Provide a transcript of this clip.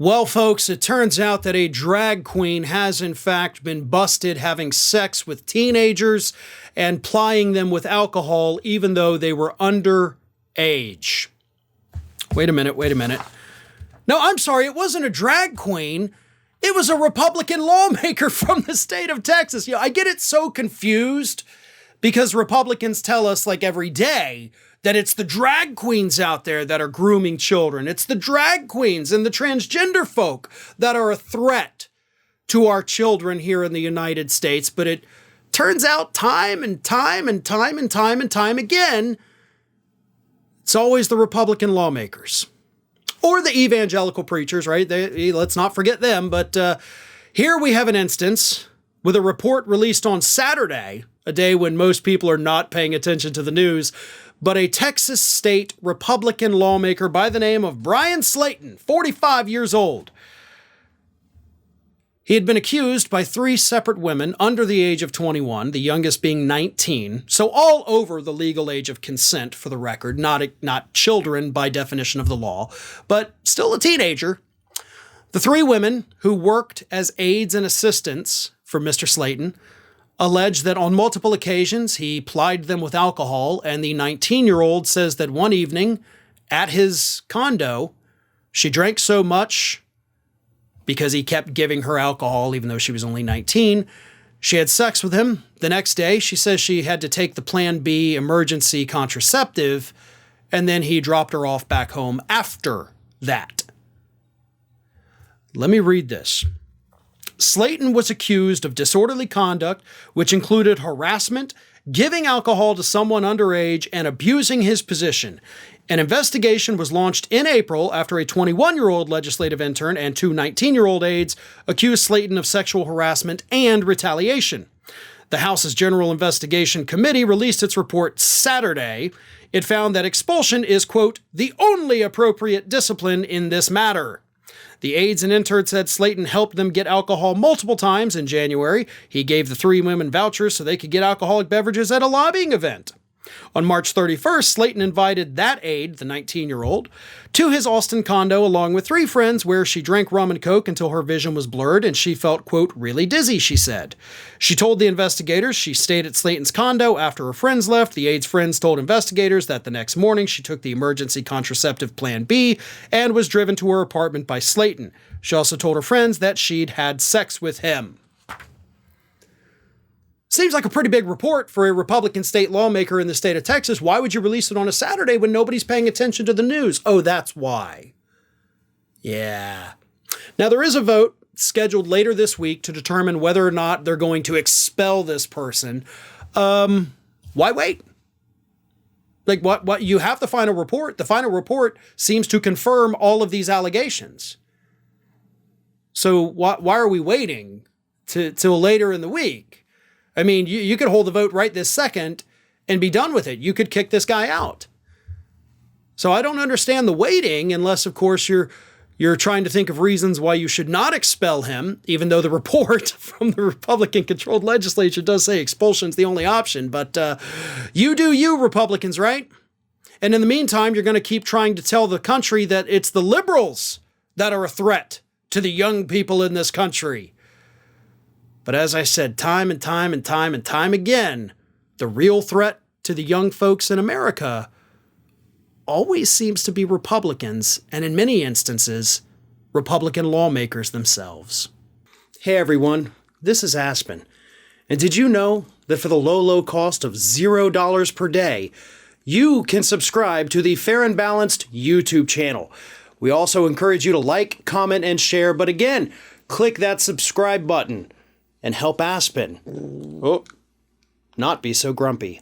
Well, folks, it turns out that a drag queen has in fact been busted having sex with teenagers and plying them with alcohol even though they were underage. Wait a minute. No, I'm sorry, it wasn't a drag queen. It was a Republican lawmaker from the state of Texas. I get it so confused because Republicans tell us like every day that it's the drag queens out there that are grooming children. It's the drag queens and the transgender folk that are a threat to our children here in the United States. But it turns out time and time again, it's always the Republican lawmakers. Or the evangelical preachers, right? Let's not forget them. But here we have an instance with a report released on Saturday, a day when most people are not paying attention to the news, but a Texas state Republican lawmaker by the name of Brian Slaton, 45 years old. He had been accused by 3 separate women under the age of 21, the youngest being 19, so all over the legal age of consent, for the record, not children by definition of the law, but still a teenager. The 3 women who worked as aides and assistants for Mr. Slaton alleged that on multiple occasions he plied them with alcohol, and the 19-year-old says that one evening at his condo, she drank so much because he kept giving her alcohol even though she was only 19. She had sex with him. The next day, she says she had to take the Plan B emergency contraceptive, and then he dropped her off back home after that. Let me read this. Slaton was accused of disorderly conduct, which included harassment, giving alcohol to someone underage, and abusing his position. An investigation was launched in April after a 21-year-old legislative intern and 2 19-year-old aides accused Slaton of sexual harassment and retaliation. The House's General Investigation Committee released its report Saturday. It found that expulsion is, quote, the only appropriate discipline in this matter. The aides and interns said Slaton helped them get alcohol multiple times in January. He gave the 3 women vouchers so they could get alcoholic beverages at a lobbying event. On March 31st, Slaton invited that aide, the 19-year-old, to his Austin condo along with 3 friends where she drank rum and coke until her vision was blurred and she felt, quote, really dizzy, she said. She told the investigators she stayed at Slaton's condo after her friends left. The aide's friends told investigators that the next morning she took the emergency contraceptive Plan B and was driven to her apartment by Slaton. She also told her friends that she'd had sex with him. Seems like a pretty big report for a Republican state lawmaker in the state of Texas. Why would you release it on a Saturday when nobody's paying attention to the news? Oh, that's why. Yeah. Now, there is a vote scheduled later this week to determine whether or not they're going to expel this person. Why wait? Like, what? You have the final report. The final report seems to confirm all of these allegations. So why are we waiting till later in the week? I mean, you could hold the vote right this second and be done with it. You could kick this guy out. So I don't understand the waiting unless, of course, you're trying to think of reasons why you should not expel him, even though the report from the Republican-controlled legislature does say expulsion's the only option. But you do you, Republicans, right? And in the meantime, you're going to keep trying to tell the country that it's the liberals that are a threat to the young people in this country. But as I said, time and time again, the real threat to the young folks in America always seems to be Republicans, and in many instances, Republican lawmakers themselves. Hey everyone, this is Aspen. And did you know that for the low cost of $0 per day, you can subscribe to the Fair and Balanced YouTube channel? We also encourage you to like, comment, and share, but again, click that subscribe button and help Aspen not be so grumpy.